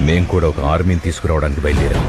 మేం కూడా ఒక ఆర్మీని తీసుకురావడానికి బయలుదేరాం.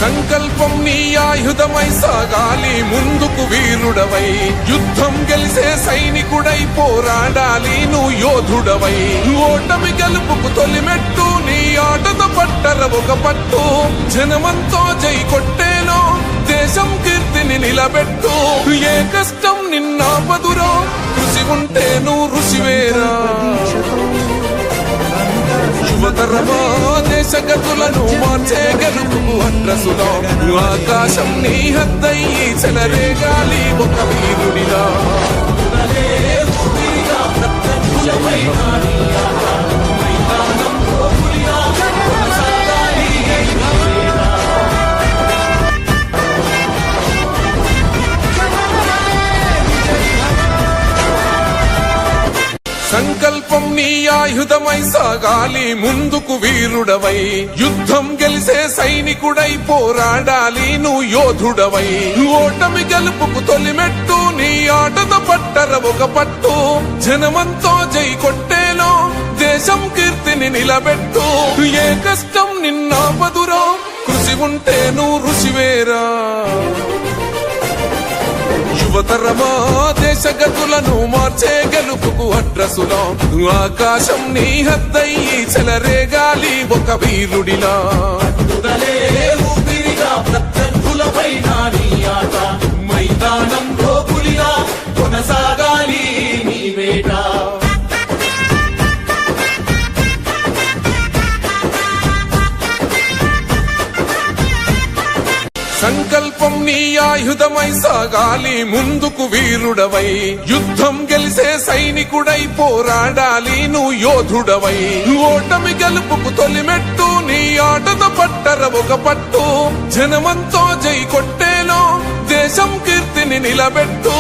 సంకల్పం నీ ఆయుధమై సాగాలి ముందుకు వీరుడవై, యుద్ధం గెలిసే సైనికుడై పోరాడాలి నువ్వు యోధుడవై. ఓటమి గెలుపుకు తొలిమెట్టు నీ ఆటతో పట్టర ఒక పట్టు, జనమంతో జై కొట్టేలో దేశం కీర్తిని నిలబెట్టు. ఏ కష్టం నిన్నాపదురో కృషి ఉంటే నువ్వు ఋషివేరా. యువతరమా దేశ గతులను మార్చే గెలుపుకు అడ్రసులో, ఆకాశం నీ హద్దయ్యి చెలరేగాలి ఒక వీరుడిలా. సంకల్పం నీ ఆయుధమై సాగాలి ముందుకు వీరుడవై, యుద్ధం గెలిసే సైనికుడై పోరాడాలి నువ్వు యోధుడవై. ఓటమి గెలుపుకు తొలిమెట్టు నీ ఆటతో పట్టర ఒక పట్టు, జనమంతో జై కొట్టేలో దేశం కీర్తిని నిలబెట్టు. ఏ కష్టం నిన్నాపదురో కృషి ఉంటే నువ్వు ఋషివేరా. యువతరమా దేశ గతులను మార్చే గెలుపుకు అడ్రసులో, ఆకాశం నీ హద్దయ్యి చెలరేగాలి ఒక వీరుడిలా. మైదానంలో పులిలా కొనసాగాలి నీ వేట. సంకల్పం నీ ఆయుధమై సాగాలి ముందుకు వీరుడవై, యుద్ధం గెలిసే సైనికుడై పోరాడాలి నువ్వు యోధుడవై. ఓటమి గెలుపుకు తొలిమెట్టు నీ ఆటతో పట్టర ఒక పట్టు, జనమంతో జై కొట్టేలో దేశం కీర్తిని నిలబెట్టు.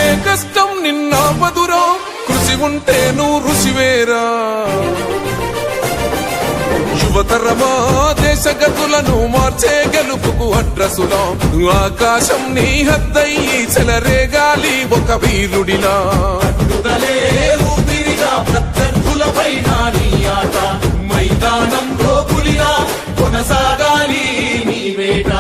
ఏ కష్టం నిన్నాపదురో కృషి ఉంటే నువ్వు ఋషివేరా. యువతరమా దేశ గతులను మార్చే గెలుపుకు అడ్రసులో, ఆకాశం నీ హద్దయ్యి చెలరేగాలి ఒక వీరుడిలా. మైదానంలో పులిలా కొనసాగాలి నీ వేట.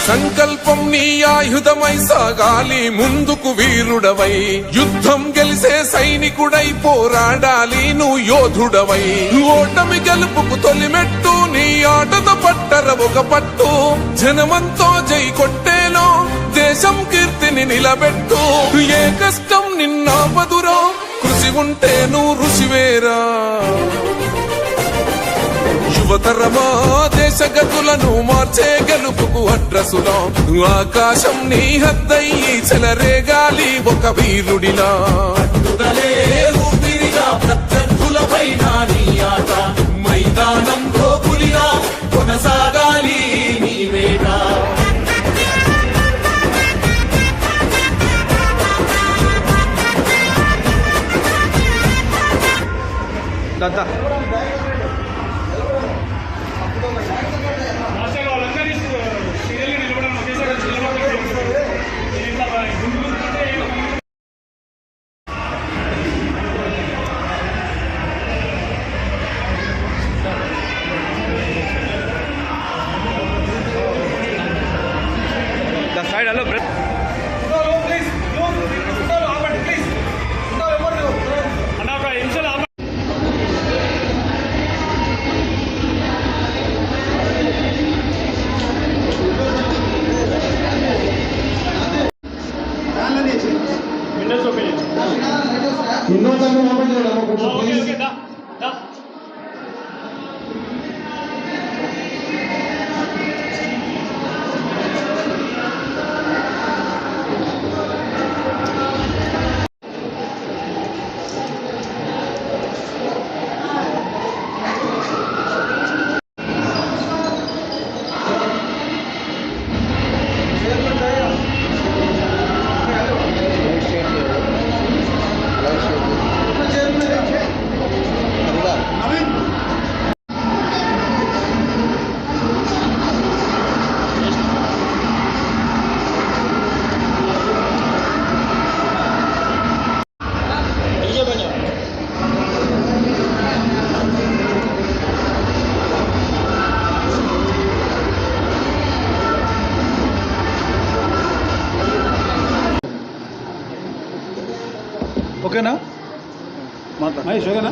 సంకల్పం నీ ఆయుధమై సాగాలి ముందుకు వీరుడవై, యుద్ధం గెలిసే సైనికుడై పోరాడాలి నువ్వు యోధుడవై. ఓటమి గెలుపుకు తొలిమెట్టు నీ ఆటతో పట్టర ఒక పట్టు, జనమంతో జై కొట్టేలో దేశం కీర్తిని నిలబెట్టు. ఏ కష్టం నిన్నాపదురో కృషి ఉంటే నువ్వు ఋషివేరా. యువతరమా దేశ గతులను మార్చే గెలుపుకు అడ్రసులో, ఆకాశం నీ హద్దయ్యి చెలరేగాలి ఒక వీరుడిలా. మైదానంలో పులిలా కొనసాగాలి నీ వేట. ఓకేనా మహేష్ ఓకేనా?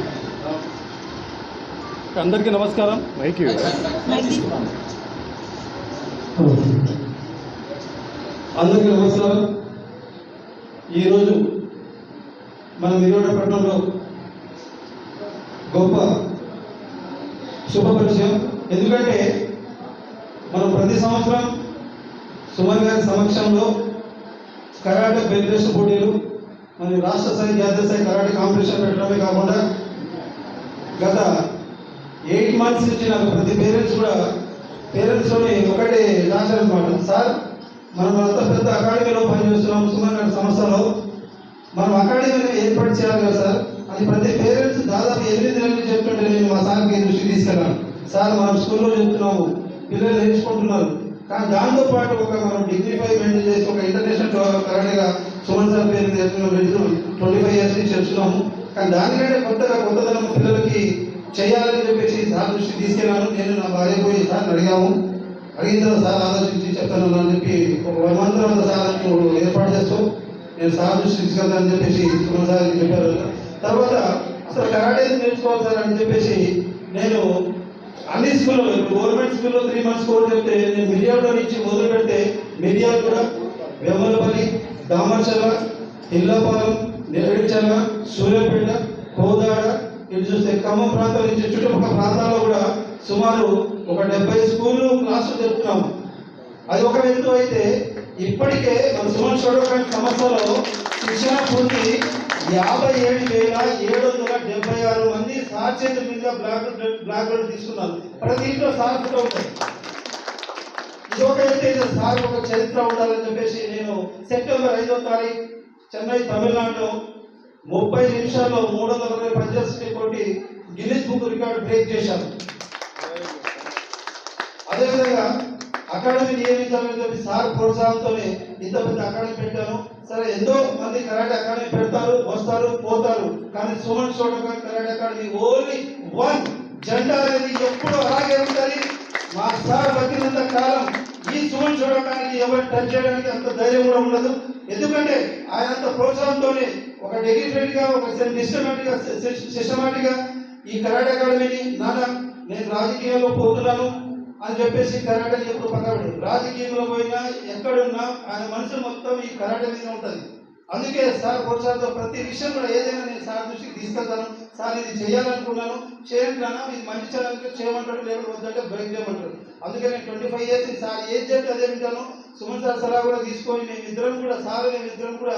అందరికీ నమస్కారం. అందరికీ నమస్కారం. ఈరోజు మన విజయవాడపట్నంలో గొప్ప శుభపరిచయం. ఎందుకంటే మనం ప్రతి సంవత్సరం సుమన్ గారి సమక్షంలో కరాటే ఫెడరేషన్ పోటీలు మరియు రాష్ట్ర స్థాయి జాతీయ స్థాయి కరాటే కాంపిటీషన్ పెట్టడమే కాకుండా గత 8 months నుంచి నాకు ప్రతి పేరెంట్స్లోని ఒకటే ఆశలు అనమాట. సార్ మనం అంత పెద్ద అకాడమీలో పనిచేస్తున్నాం, సుమన్ గారి సంస్థలో మనం అకాడమీని ఏర్పాటు చేయాలి కదా సార్ అని ప్రతి పేరెంట్స్ దాదాపు 8 నెలల నుంచి చెప్తుంటే నేను మా సార్కి దృష్టికి తీసుకెళ్ళాను. సార్ మనం స్కూల్లో చెప్తున్నాము, పిల్లలు నేర్చుకుంటున్నారు, కానీ దాంతో పాటు ఒక మనం డిగ్నిఫై మెయింటైన్ చేసి ఒక ఇంటర్నేషనల్ కరాటేగా సుమన్ సార్ పేరు 25 years నుంచి చెప్తున్నాము. కానీ దానికంటే కొత్తదనం పిల్లలకి చేయాలని చెప్పేసి సార్ దృష్టికి తీసుకెళ్ళాను. నేను నా భార్య పోయి సార్ని అడిగిన తర్వాత సార్ ఆలోచించి చెప్తాను అని చెప్పి ఒక 1 month తర్వాత సార్ ఏర్పాటు చేస్తూ నేను సార్ దృష్టికి తీసుకెళ్తానని చెప్పేసి సుమన్ సార్ చెప్పారు. తర్వాత అసలు కరాటే నేర్చుకోవాలి సార్ అని చెప్పేసి నేను అన్ని స్కూల్లో గవర్నమెంట్ స్కూల్లో 3 months కోర్స్ చెప్తే నేను మిర్యాలలో నుంచి మొదలు పెడితే మిర్యాలు కూడా వెమ్మలపల్లి, దామర్చల, ఇల్లపాలెం, నెరడిచల, సూర్యాపేట, కోదాడ, ఇటు చూస్తే ఖమ్మం ప్రాంతం నుంచి చుట్టుపక్కల ప్రాంతాల్లో కూడా సుమారు ఒక 70 స్కూళ్ళు క్లాసులు చెప్తున్నాము. అది ఒక ఎత్తు అయితే ఇప్పటికే మన సుమన్ షోడోకాన్ సంస్థలో శిక్షణ పూర్తి 57,776 మంది సార్ చేతుల మీద బ్లాక్ తీసుకున్నారు. ప్రతి ఇంట్లో సార్ ఫోటో ఉంటాయి. ఇది ఒక ఎత్తు. సార్ ఒక చరిత్ర ఉండాలని చెప్పేసి నేను సెప్టెంబర్ 5వ తారీఖు చెన్నై, తమిళనాడులో 30 నిమిషాల్లో 320 పంచెస్ కొట్టి గిన్నిస్ బుక్ రికార్డు బ్రేక్ చేశాను. అదేవిధంగా అకాడమీ నియమించాలని చెప్పి సార్ ప్రోత్సాహంతోనే ఇంత పెద్ద అకాడమీ పెట్టాను. సరే, ఎంతో మంది కరాటే అకాడమీ పెడతారు, వస్తారు, పోతారు, కానీ సుమన్ షోడోకాన్ కరాటే అకాడమీ ఓన్లీ 1 జెండా అనేది ఎప్పుడు అలాగే ఉంటుంది. మా సార్ బతికినంత కాలం ఈ సుమన్ షోడోకాన్కి ఎవరు టచ్ చేయడానికి అంత ధైర్యం కూడా ఉండదు. ఎందుకంటే ఆయన అంత ప్రోత్సాహంతోనే ఒక డెడికేటెడ్గా, ఒక సిస్టమాటిక్గా ఈ కరాటే అకాడమీని నేను రాజకీయాల్లో పోతున్నాను అని చెప్పేసి కరాటేని ఎప్పుడు పక్కబడి రాజకీయంలో పోయినా ఎక్కడున్నా ఆయన మనసు మొత్తం ఈ కరాటే మీద ఉంటుంది. అందుకే సార్ ప్రోత్సాహంతో ప్రతి విషయం కూడా ఏదైనా నేను సార్ దృష్టికి తీసుకెళ్తాను. సార్ ఇది చేయాలనుకున్నాను, చేయండి నాన్న, ఇది మంచి చేయమంటాడు, లేకపోతే వద్దంటే బ్రేక్ చేయమంటాడు. అందుకే నేను 25 years సార్ ఏది చెప్తే అదే వింటాను. సుమన్ సార్ సలహా కూడా తీసుకొని మేమిద్దరం కూడా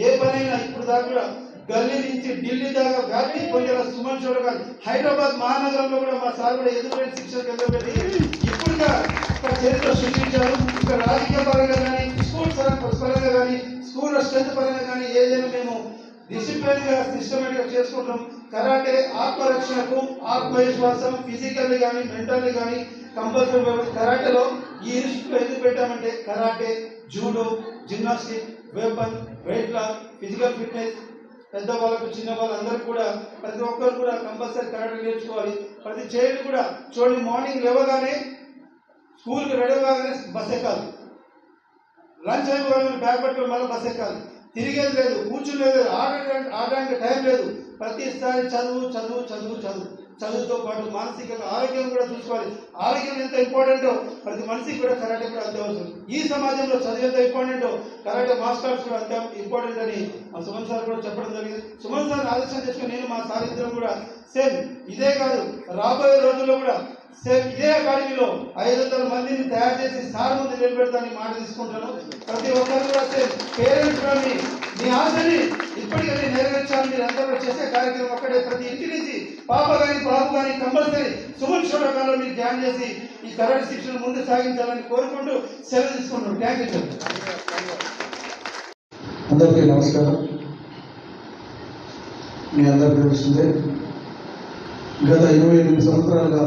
ఏ పనైనా ఇప్పుడు దాకా కూడా గల్లీ నుంచి ఢిల్లీ దాకా వ్యాప్తి పోయేలా సుమన్ షోడోకాన్ హైదరాబాద్ మహానగరంలో కూడా మా సార్ కూడా ఎదురుపడి శిక్షణ కేంద్రం పెట్టి ఇప్పుడుగా ఒక చరిత్ర సృష్టించారు. ఇక్కడ రాజకీయ పరంగా కానీ, స్కూల్ పరంగా కానీ, స్కూల్ స్ట్రెంత్ పరంగా కానీ ఏదైనా మేము డిసిప్లిన్ గా సిస్టమేటిక్ గా చేసుకుంటాం. కరాటే ఆత్మరక్షణకు, ఆత్మవిశ్వాసం, ఫిజికల్లీ కానీ మెంటల్లీ కానీ కంపల్సరీ. కరాటేలో ఈ ఇన్స్టిట్యూట్ ఎందుకు పెట్టామంటే karate, judo, gymnastic, weapon, weight loss, physical fitness, పెద్దవాళ్ళకు చిన్నవాళ్ళు అందరూ కూడా ప్రతి ఒక్కరు కూడా కంపల్సరీ కరాటే నేర్చుకోవాలి. ప్రతి చైల్డ్ కూడా చూడండి, మార్నింగ్ లేవగానే స్కూల్కి రెడీ అవ్వగానే బస్ ఎక్కాలి, లంచ్ అయిపోగానే బ్యాగ్ పట్టుకొని మళ్ళీ బస్ ఎక్కాలి, తిరిగేది లేదు, కూర్చునేది, ఆడడానికి టైం లేదు. ప్రతిసారి చదువుతో పాటు మానసికంగా ఆరోగ్యం కూడా చూసుకోవాలి. ఆరోగ్యం ఎంత ఇంపార్టెంటో ప్రతి మనిషికి కూడా కరాటే కూడా అంతే అవసరం. ఈ సమాజంలో చదువు ఎంత ఇంపార్టెంటో కరాటే మాస్టర్స్ కూడా అంత ఇంపార్టెంట్ అని మా సుమన్ సార్ కూడా చెప్పడం జరిగింది. సుమన్ సార్ ఆలోచన చేసుకుని నేను మా సార్ ఇద్దరం కూడా సేమ్ ఇదే కాదు, రాబోయే రోజుల్లో కూడా సేమ్ ఇదే అకాడమీలో 500 మందిని తయారు చేసి సార్ ముందు నిలబెడతానని మాట తీసుకుంటాను. ప్రతి ఒక్కరు కూడా సేమ్ పేరెంట్స్ కానీ మీ ఆశని ఇప్పటికీ నెరవేర్చాలని మీరు అందరూ చేసే కార్యక్రమం ఒక్కటే. ప్రతి ఇంటి నుంచి పాప కానీ బాబు కానీ కంపల్సరీ సుమన్ షోడోకాన్లో మీరు జాయిన్ చేసి ఈ కరాటే శిక్షణ ముందు సాగించాలని కోరుకుంటూ సెలవు తీసుకుంటాం. Thank you sir. అందరికీ నమస్కారం. మీ అందరికీ తెలిసిందే గత 28 సంవత్సరాలుగా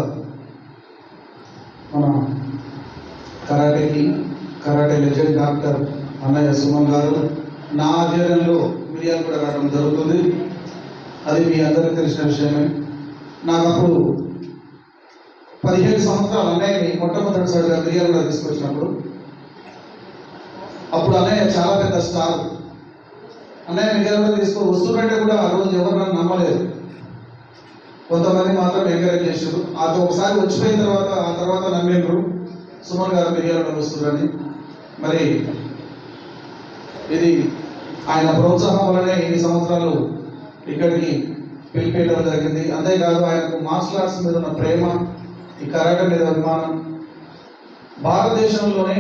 మన కరాటే లెజెండ్ డాక్టర్ అన్నయ్య సుమన్ గారు నా ఆధ్వర్యంలో మిర్యాలు కూడా రావడం జరుగుతుంది. అది మీ అందరికీ తెలిసిన విషయమే. నాకు అప్పుడు 15 సంవత్సరాలు అన్నయ్యని మొట్టమొదటిసారిగా మిర్యాలు కూడా తీసుకొచ్చినప్పుడు అప్పుడు అన్నయ్య చాలా పెద్ద స్టార్. అన్నయ్య మీడియా కూడా వస్తుందంటే కూడా ఆ రోజు ఎవరు నన్ను నమ్మలేదు. కొంతమంది మాత్రం ఎంకరేజ్ చేశారు. అది ఒకసారి వచ్చిపోయిన తర్వాత ఆ తర్వాత నమ్మిండ్రు సుమన్ గారు మీడియాలో వస్తుందని. మరి ఇది ఆయన ప్రోత్సాహం వల్లనే ఇన్ని సంవత్సరాలు ఇక్కడికి పిలిపేయడం జరిగింది. అంతేకాదు ఆయనకు మార్షల్ ఆర్ట్స్ మీద ఉన్న ప్రేమ, ఈ కరాటే మీద అభిమానం, భారతదేశంలోనే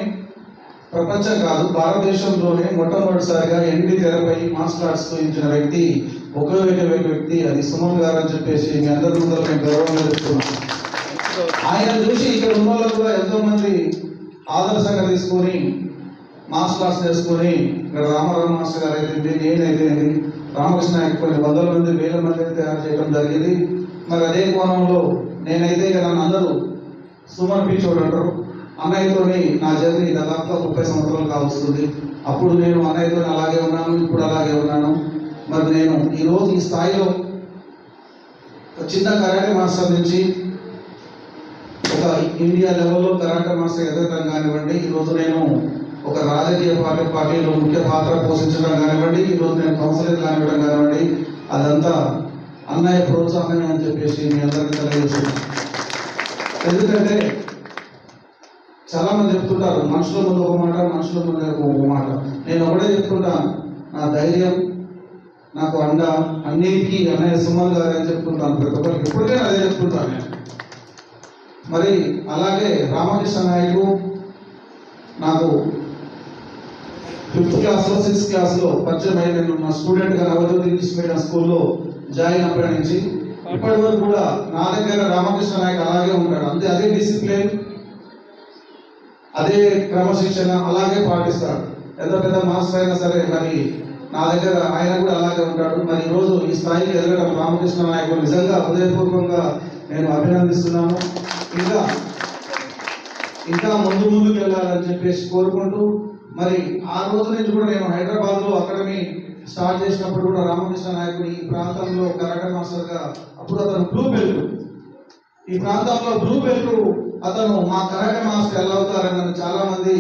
ప్రపంచం కాదు భారతదేశంలోనే మొట్టమొదటిసారిగా ఎండి తెరపై మార్షల్ ఆర్ట్స్ చూపించిన వ్యక్తి ఒకే వ్యక్తి అది సుమన్ గారు అని చెప్పేసి మీ అందరి ముందర మేము గౌరవంగా చెప్తున్నాం. ఆయన చూసి ఇక్కడ ఉన్న వాళ్ళు కూడా ఎంతో మంది ఆదర్శంగా తీసుకొని మార్షల్ ఆర్ట్స్ చేసుకొని ఇక్కడ రామారావు మాస్టర్ గారు అయితే నేనైతే రామకృష్ణ కొన్ని వందల మంది వేల మంది తయారు చేయడం జరిగింది. మరి అదే కోణంలో నేనైతే ఇక నన్ను అందరూ సుమన్ పిచ్చోడు అంటారు. అన్నయ్యతోని నా జర్నీ దాదాపుగా 30 సంవత్సరాలు కావస్తుంది. అప్పుడు నేను అన్నయ్యతో అలాగే ఉన్నాను, ఇప్పుడు అలాగే ఉన్నాను. మరి నేను ఈరోజు ఈ స్థాయిలో చిన్న కరాటే మాస్టర్ నుంచి ఒక ఇండియా లెవెల్లో కరాటే మాస్టర్ ఎదగడం కానివ్వండి, ఈరోజు నేను ఒక రాజకీయ పార్టీలో ముఖ్య పాత్ర పోషించడం కానివ్వండి, ఈరోజు నేను కౌన్సిలర్ కానివ్వడం కానివ్వండి, అదంతా అన్నయ్య ప్రోత్సాహమే అని చెప్పేసి మీ అందరికీ తెలియజేస్తున్నాను. ఎందుకంటే చాలా మంది చెప్తుంటారు మనుషుల ముందు ఒక మాట, మనుషుల ముందు ఒక మాట. నేను ఒకటే చెప్తుంటాను, నా ధైర్యం, నాకు అండ అన్నిటికీ అన్నయ్య సుమన్ గారు అని చెప్తుంటాను. ప్రతి ఒక్కరికి ఎప్పటికైనా అదే చెప్తుంటాను నేను. మరి అలాగే రామకృష్ణ నాయకు నాకు 5th క్లాస్లో 6th క్లాస్లో పరిచయం అయ్యి నేను నా స్టూడెంట్గా నవజ్యోతి ఇంగ్లీష్ మీడియం స్కూల్లో జాయిన్ అప్పటి నుంచి ఇప్పటి వరకు కూడా నా దగ్గర రామకృష్ణ నాయక్ అలాగే ఉంటాడు. అదే డిసిప్లిన్, అదే క్రమశిక్షణ అలాగే పాటిస్తాడు. ఎంత పెద్ద మాస్టర్ అయినా సరే మరి నా దగ్గర ఆయన కూడా అలాగే ఉంటాడు. మరి ఈరోజు ఈ స్థాయికి ఎదగడం రామకృష్ణ నాయకుడు నిజంగా హృదయపూర్వకంగా నేను అభినందిస్తున్నాను. ఇంకా ముందుకు వెళ్ళాలని చెప్పేసి కోరుకుంటూ మరి ఆ రోజు నుంచి కూడా నేను హైదరాబాద్లో అకాడమీ స్టార్ట్ చేసినప్పుడు కూడా రామకృష్ణ నాయకుడు ఈ ప్రాంతంలో కరాటే మాస్టర్గా అప్పుడు అతను బ్లూ బెల్ట్, ఈ ప్రాంతంలో బ్లూ బెల్ట్ అతను మా కరాటే మాస్టర్ ఎలా అవుతారని నన్ను చాలా మంది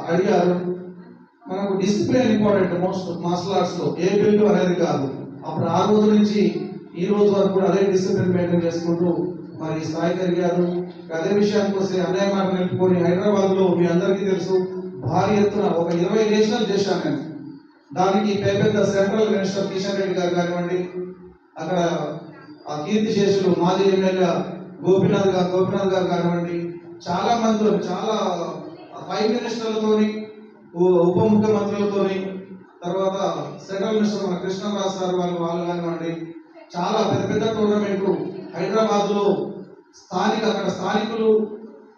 అడిగారు. మనకు discipline important most martial arts లో, ఏ బెల్ట్ అనేది కాదు. అప్పుడు ఆ రోజు నుంచి ఈ రోజు వరకు కూడా అదే డిసిప్లిన్ మెయింటైన్ చేసుకుంటూ మరి స్థాయికి ఎదిగారు. అదే విషయానికి వస్తే అన్నయ్య మాట నిలుపుకొని హైదరాబాద్ లో మీ అందరికీ తెలుసు భారీ ఎత్తున ఒక 20 నేషనల్ చేశాను నేను. దానికి పెద్ద సెంట్రల్ మినిస్టర్ కిషన్ రెడ్డి గారు కానివ్వండి, అక్కడ ఆ కీర్తి శేషులు మాజీ ఎమ్మెల్యే గోపీనాథ్ గారు కానివ్వండి, చాలా మందితో, చాలా 5 మినిస్టర్లతోని, ఉప ముఖ్యమంత్రులతోని, తర్వాత సెంట్రల్ మినిస్టర్ మన కృష్ణరాజు సార్ వాళ్ళు కానివ్వండి, చాలా పెద్ద టోర్నమెంట్ హైదరాబాద్ లో అక్కడ స్థానికులు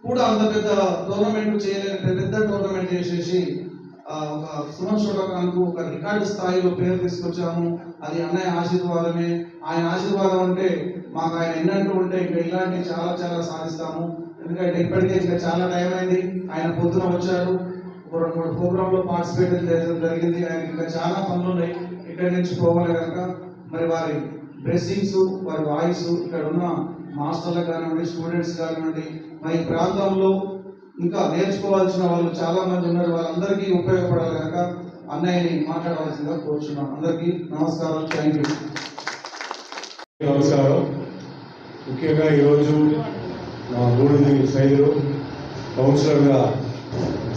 కూడా అంత పెద్ద టోర్నమెంట్ చేయలేని పెద్ద టోర్నమెంట్ చేసేసి ఒక సుమన్ షోటకాన్కు ఒక రికార్డు స్థాయిలో పేరు తీసుకొచ్చాము. అది అన్నయ్య ఆశీర్వాదమే. ఆయన ఆశీర్వాదం అంటే మాకు ఆయన ఎన్నట్టు ఉంటే ఇంకా ఇలాంటి చాలా చాలా సాధిస్తాము. ఎందుకంటే ఇప్పటికే ఇంకా చాలా టైం అయింది. ఆయన పొద్దున వచ్చాడు, 2-3 ప్రోగ్రాంలో పార్టిసిపేట్ చేయడం జరిగింది. ఆయన ఇంకా చాలా పనులు ఉన్నాయి, ఇక్కడి నుంచి పోవాలి కనుక మరి వారి డ్రెస్సింగ్స్, వారి వాయిస్, ఇక్కడ ఉన్న మాస్టర్లకు కానివ్వండి, స్టూడెంట్స్ కానివ్వండి, మరి ఈ ప్రాంతంలో ఇంకా నేర్చుకోవాల్సిన వాళ్ళు చాలా మంది ఉన్నారు. వాళ్ళందరికీ ఉపయోగపడాలి కనుక అన్నయ్యని మాట్లాడవలసిందిగా కోరుచున్నాం. అందరికీ నమస్కారం. Thank you. నమస్కారం. ముఖ్యంగా ఈరోజు మా గూడిది సైదులు కౌన్సిలర్గా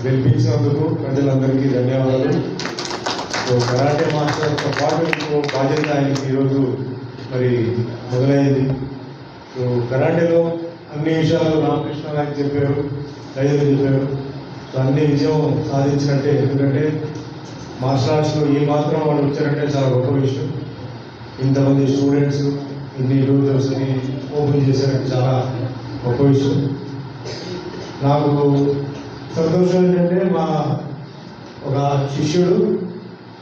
గెలిపించినందుకు ప్రజలందరికీ ధన్యవాదాలు. సో కరాటే మాస్టర్ పాటు బాధ్యత ఆయనకి ఈరోజు మరి మొదలైంది. సో కరాటేలో అన్ని విషయాలు రామకృష్ణ నాయక్ చెప్పారు, రైతులు చెప్పారు. సో అన్ని విజయం సాధించినట్టే. ఎందుకంటే మార్షల్ ఆర్ట్స్లో ఏ మాత్రం వాళ్ళు వచ్చారంటే చాలా గొప్ప విషయం. ఇంతమంది స్టూడెంట్స్ ఇన్ని రోజుని ఓపెన్ చేశారంటే చాలా గొప్ప విషయం. నాకు సంతోషం ఏంటంటే మా ఒక శిష్యుడు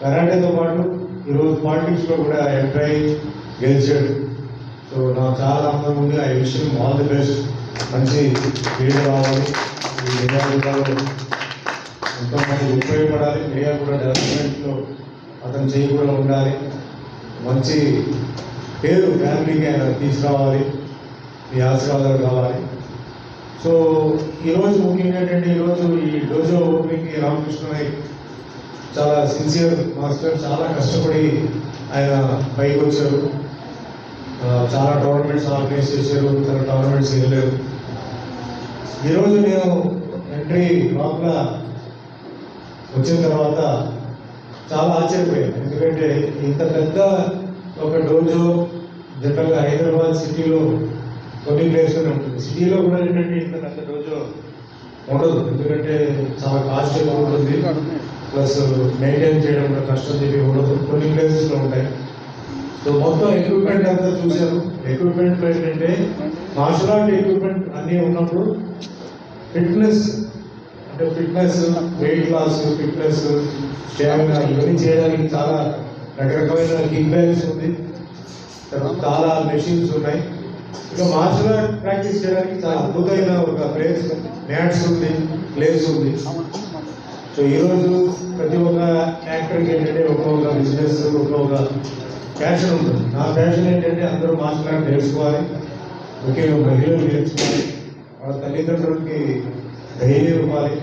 కరాటేతో పాటు ఈరోజు పాలిటిక్స్లో కూడా ఎంటర్ అయి గెలిచాడు. సో నాకు చాలా ఆనందం ఉంది. ఆ విషయం ఆల్ ది బెస్ట్. మంచి పేరు రావాలి, ఈ నిజాలు ఎంతోమంది ఉపయోగపడాలి. మీడియా కూడా డెవలప్మెంట్లో అతను చేయి కూడా ఉండాలి. మంచి పేరు ఫ్యామిలీకి ఆయన తీసుకురావాలి. మీ ఆశీర్వాదాలు కావాలి. సో ఈరోజు ముఖ్యంగా ఏంటంటే ఈరోజు ఈ డోజో ఓపెనింగ్కి రామకృష్ణ నాయక్ చాలా సిన్సియర్ మాస్టర్, చాలా కష్టపడి ఆయన పైకి వచ్చారు. చాలా టోర్నమెంట్స్ ఆర్గనైజ్ చేశారు, చాలా టోర్నమెంట్స్ వెళ్ళారు. ఈరోజు నేను ఎంట్రీ లోపల వచ్చిన తర్వాత చాలా ఆశ్చర్యపోయాను. ఎందుకంటే ఇంత పెద్ద ఒక డోజో జనరల్గా హైదరాబాద్ సిటీలో కొన్ని ప్లేస్లోనే ఉంటుంది. సిటీలో కూడా ఏంటంటే ఇంత పెద్ద డోజో ఉండదు, ఎందుకంటే చాలా కాస్ట్ ఎక్కువ ఉంటుంది, ప్లస్ మెయింటైన్ చేయడం కూడా కష్టం చెప్పి ఉండదు. కొన్ని ప్లేసెస్లో ఉంటాయి. సో మొత్తం ఎక్విప్మెంట్ అంతా చూశారు. ఎక్విప్మెంట్లో ఏంటంటే మార్షల్ ఆర్ట్ ఎక్విప్మెంట్ అన్నీ ఉన్నప్పుడు ఫిట్నెస్ అంటే fitness, weight loss, fitness, stamina ఇవన్నీ చేయడానికి చాలా రకరకమైన కిక్ బ్యాగ్స్ ఉంది, చాలా మెషిన్స్ ఉన్నాయి. ఇక మార్షల్ ఆర్ట్ ప్రాక్టీస్ చేయడానికి చాలా అద్భుతమైన ఒక ప్లేస్, మ్యాట్స్ ఉంది, ప్లేస్ ఉంది. సో ఈరోజు ప్రతి ఒక్క యాక్టర్కి ఏంటంటే ఒక్కొక్క బిజినెస్, ఒక్కొక్క ప్యాషన్ ఉంటుంది. నా ప్యాషన్ ఏంటంటే అందరూ మార్షల్ ఆర్ట్ నేర్చుకోవాలి, ముఖ్యంగా మహిళలు నేర్చుకోవాలి, వాళ్ళ తల్లిదండ్రులకి ధైర్యం ఇవ్వాలి.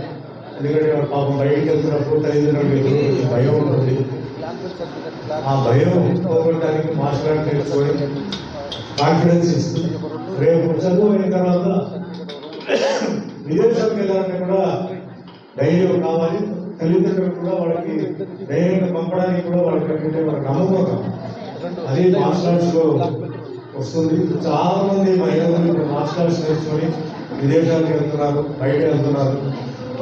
ఎందుకంటే వాళ్ళ పాపం బయటికి వెళ్తున్నప్పుడు తల్లిదండ్రులకి కొంచెం భయం ఉంటుంది. ఆ భయం పోగొట్టడానికి మార్షల్ ఆర్ట్ నేర్చుకొని కాన్ఫిడెన్స్ ఇస్తుంది. రేపు చదువు అయిన తర్వాత విదేశాలకు వెళ్ళాలంటే కూడా ధైర్యం కావాలి. తల్లిదండ్రులు కూడా వాళ్ళకి ధైర్యంగా పంపడానికి కూడా వాళ్ళకి వాళ్ళకి నమ్మకం, అది మార్షల్ ఆర్ట్స్ లో వస్తుంది. చాలా మంది మహిళలు ఇప్పుడు మార్షల్ ఆర్ట్స్ నేర్చుకొని విదేశాలకు వెళ్తున్నారు, బయట వెళ్తున్నారు,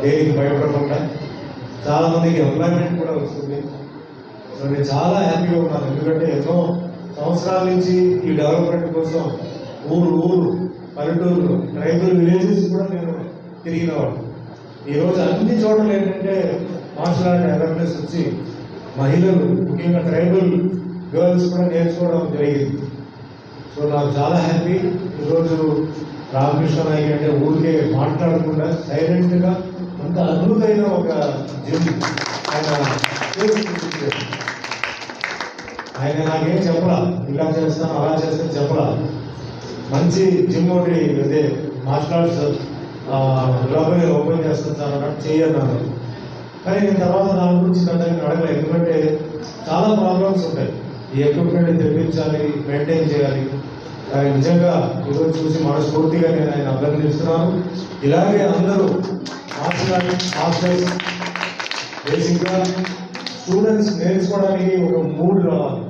దేనికి భయపడకుండా. చాలా మందికి ఎంప్లాయ్మెంట్ కూడా వస్తుంది. సో నేను చాలా హ్యాపీగా ఉన్నాను, ఎందుకంటే ఎన్నో సంవత్సరాల నుంచి ఈ డెవలప్మెంట్ కోసం ఊరు పల్లెటూరు, ట్రైబల్ విలేజెస్ కూడా నేను తిరిగినవాడు. ఈరోజు అన్ని చోట్ల ఏంటంటే మార్షల్ ఆర్ట్ అవేర్నెస్ వచ్చి మహిళలు, ముఖ్యంగా ట్రైబల్ గర్ల్స్ కూడా నేర్చుకోవడం జరిగింది. సో నాకు చాలా హ్యాపీ. ఈరోజు రామకృష్ణ నాయక్ అంటే ఊరికే మాట్లాడకుండా సైలెంట్గా అంత అద్భుతమైన ఒక జిమ్ ఆయన నాకేం చెప్పరా, ఇలా చేస్తాను అలా చేస్తాను చెప్పరా. మంచి జిమ్ ఒకటి అదే మార్షల్ ఆర్ట్స్ లోపలే ఓపెన్ చేస్తాను సార్ అన్నట్టు చేయన్నాను. కానీ నేను తర్వాత దాని గురించి నన్ను అడగలేదు, ఎందుకంటే చాలా ప్రాబ్లమ్స్ ఉంటాయి. ఈ ఎక్విప్మెంట్ తెప్పించాలి, మెయింటైన్ చేయాలి. కానీ నిజంగా ఈరోజు చూసి మనస్ఫూర్తిగా నేను ఆయన అభినందిస్తున్నాను. ఇలాగే అందరూ మార్షల్ ఆర్ట్ మాస్టర్స్ బేసిక్గా స్టూడెంట్స్ నేర్చుకోవడానికి ఒక మూడ్ రావాలి,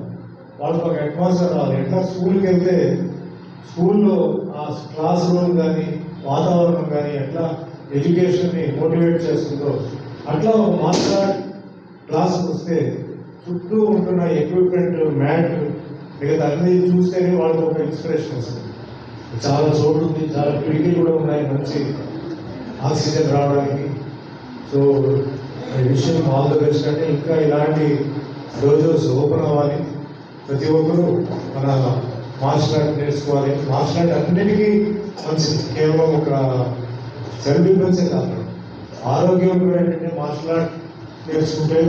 వాళ్ళకి ఒక అట్మాస్ఫియర్ రావాలి. ఎట్లా స్కూల్కి వెళ్తే స్కూల్లో ఆ క్లాస్ రూమ్ కానీ వాతావరణం కానీ ఎట్లా ఎడ్యుకేషన్ని మోటివేట్ చేస్తుందో, అట్లా ఒక మార్షల్ ఆర్ట్ క్లాస్కి వస్తే చుట్టూ ఉంటున్న ఎక్విప్మెంట్, మ్యాట్, మిగతా అన్ని చూస్తేనే వాళ్ళకి ఒక ఇన్స్పిరేషన్ వస్తుంది. చాలా చోటు ఉంది, చాలా కిటికీలు కూడా ఉన్నాయి మంచి ఆక్సిజన్ రావడానికి. సో ఈ విషయం ఆల్ ద బెస్ట్. అంటే ఇంకా ఇలాంటి డోజోస్ ఓపెన్ అవ్వాలి, ప్రతి ఒక్కరూ మన మార్షల్ ఆర్ట్ నేర్చుకోవాలి. మార్షల్ ఆర్ట్ అన్నిటికీ మంచిది, కేవలం ఒక సెల్ఫ్ డిఫెన్సే కాదు, ఆరోగ్యం కూడా ఏంటంటే మార్షల్ ఆర్ట్ నేర్చుకుంటే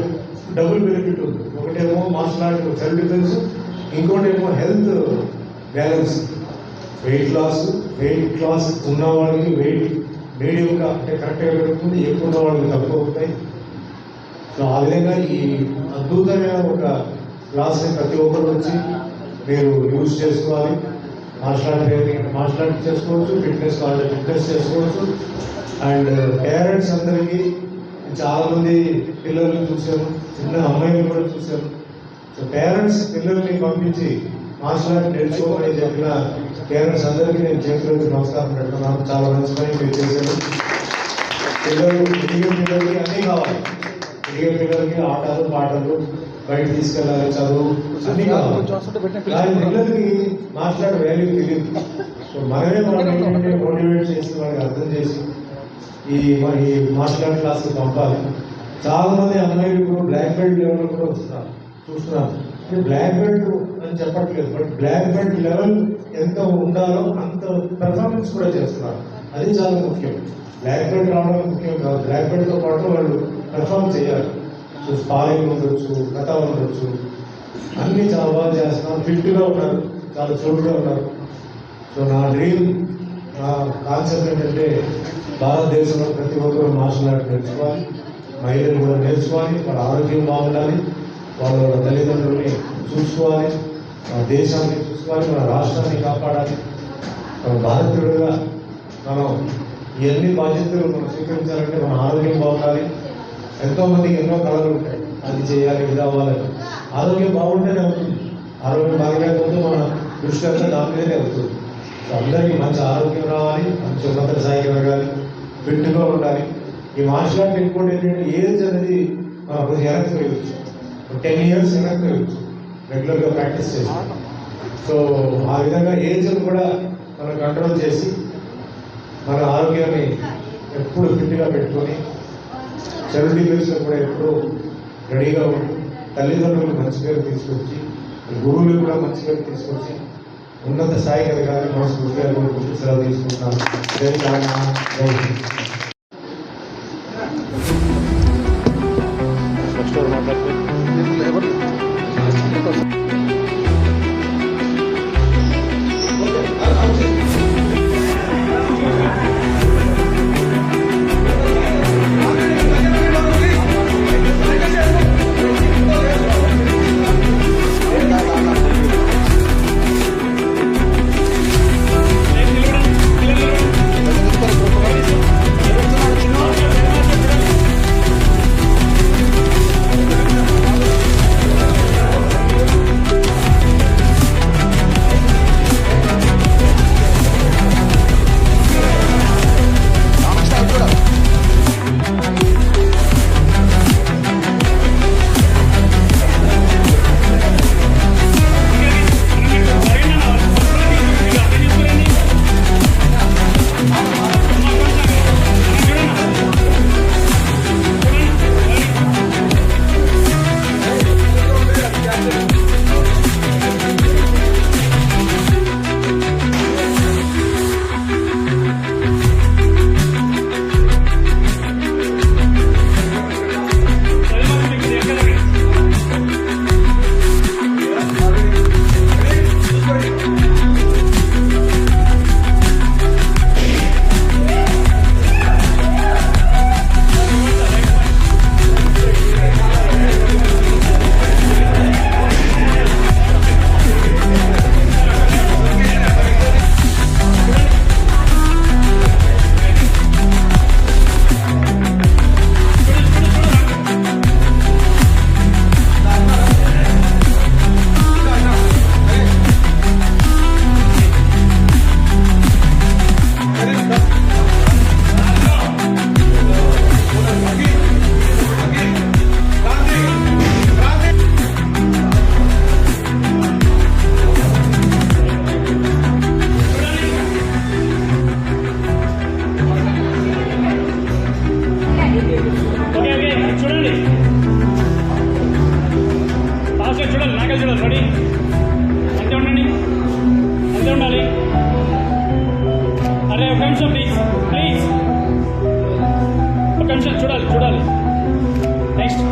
డబుల్ బెనిఫిట్ ఉంది. ఒకటేమో మార్షల్ ఆర్ట్ సెల్ఫ్ డిఫెన్స్, ఇంకోటేమో హెల్త్ బ్యాలెన్స్. వెయిట్ లాస్ ఉన్న వాళ్ళకి వెయిట్ మీడియంగా అంటే కరెక్ట్గా పెరుగుతుంది, ఎక్కువ ఉన్న వాళ్ళకి తక్కువ అవుతాయి. సో ఆ విధంగా ఈ అద్భుతమైన ఒక క్లాస్ని ప్రతి ఒక్కరు వచ్చి మీరు యూజ్ చేసుకోవాలి. Martial art training martial art చేసుకోవచ్చు, ఫిట్నెస్ కావాలి ఫిట్నెస్ చేసుకోవచ్చు. అండ్ పేరెంట్స్ అందరికీ, చాలామంది పిల్లల్ని చూశాను, చిన్న అమ్మాయిలు కూడా చూశాను. సో పేరెంట్స్ పిల్లల్ని పంపించి మార్షల్ ఆర్ట్ నేర్చుకోమని చెప్పిన పేరెంట్స్ అందరికీ నేను చేతులకి నమస్కారం పెడుతున్నాను. చాలా మంచి పని మీరు చేశారు. ఎదిగే పిల్లలకి అన్నీ కావాలి, ఎదిగే పిల్లలకి ఆటలు పాటలు, బయట తీసుకెళ్ళాలి, చదువు అన్నీ కావాలి. కానీ పిల్లలకి మార్షల్ ఆర్ట్ వాల్యూ తెలియదు. సో మనమే వాళ్ళని మోటివేట్ చేసి వాళ్ళకి అర్థం చేసి ఈ మార్షల్ ఆర్ట్ క్లాస్కి పంపాలి. చాలా మంది అమ్మాయిలు ఇప్పుడు బ్లాక్ బెల్ట్ లెవెల్ కూడా వస్తున్నారు, చూస్తున్నాను. బ్లాక్ బెల్ట్ అని చెప్పట్లేదు, బట్ బ్లాక్ బెల్ట్ లెవెల్ ఎంత ఉండాలో అంత పెర్ఫార్మెన్స్ కూడా చేస్తున్నారు. అది చాలా ముఖ్యం. బ్లాక్ బెల్ట్ రావడం ముఖ్యం కాదు, బ్లాక్ బెల్ట్తో పాటు వాళ్ళు పెర్ఫార్మ్ చేయాలి. సో స్పారింగ్ ఉండొచ్చు, కథ ఉండొచ్చు, అన్నీ చాలా బాగా చేస్తున్నారు. ఫిట్గా ఉన్నారు, చాలా చోటుగా ఉన్నారు. సో నా డ్రీమ్, నా కాన్సెప్ట్ ఏంటంటే భారతదేశంలో ప్రతి ఒక్కరు మార్షల్ ఆర్ట్ నేర్చుకోవాలి. మహిళలు కూడా నేర్చుకోవాలి, వాళ్ళ ఆరోగ్యం బాగుండాలి, వాళ్ళ తల్లిదండ్రుల్ని చూసుకోవాలి, మన దేశాన్ని చూసుకోవాలి, మన రాష్ట్రాన్ని కాపాడాలి. మన భారతీయుడుగా మనం ఇవన్నీ బాధ్యతలు మనం స్వీకరించాలంటే మన ఆరోగ్యం బాగుండాలి. ఎంతోమందికి ఎన్నో కళలు ఉంటాయి, అది చేయాలి, ఇది అవ్వాలని. ఆరోగ్యం బాగుంటేనే అవుతుంది. ఆరోగ్యం బాగలేకపోతే మన దృష్టి అంతా దాని మీదనే అవుతుంది. సో అందరికీ మంచి ఆరోగ్యం రావాలి, మంచి ఉన్నత స్థాయికి వెళ్ళాలి, ఫిట్గా ఉండాలి. ఈ మార్షల్ ఆర్ట్ ఇంకోటి ఏంటంటే ఏజ్ అనేది మనం కొంచెం వెనక్కి వేయవచ్చు, 10 years వెనక్కి వేయవచ్చు రెగ్యులర్గా ప్రాక్టీస్ చేసి. సో ఆ విధంగా ఏజ్ కూడా మనం కంట్రోల్ చేసి మన ఆరోగ్యాన్ని ఎప్పుడు ఫిట్గా పెట్టుకొని 70 yearsలో కూడా ఎప్పుడూ రెడీగా ఉంటూ తల్లిదండ్రులకు మంచి పేరు తీసుకొచ్చి గురువులు కూడా మంచి పేరు తీసుకొచ్చి ఉన్నత స్థాయికి ఎదగాలని మనస్ఫూర్తిగా కోరుకుంటూ సెలవు తీసుకుంటున్నాను. జై తెలంగాణ, జై హింద్. చూడాలి. నెక్స్ట్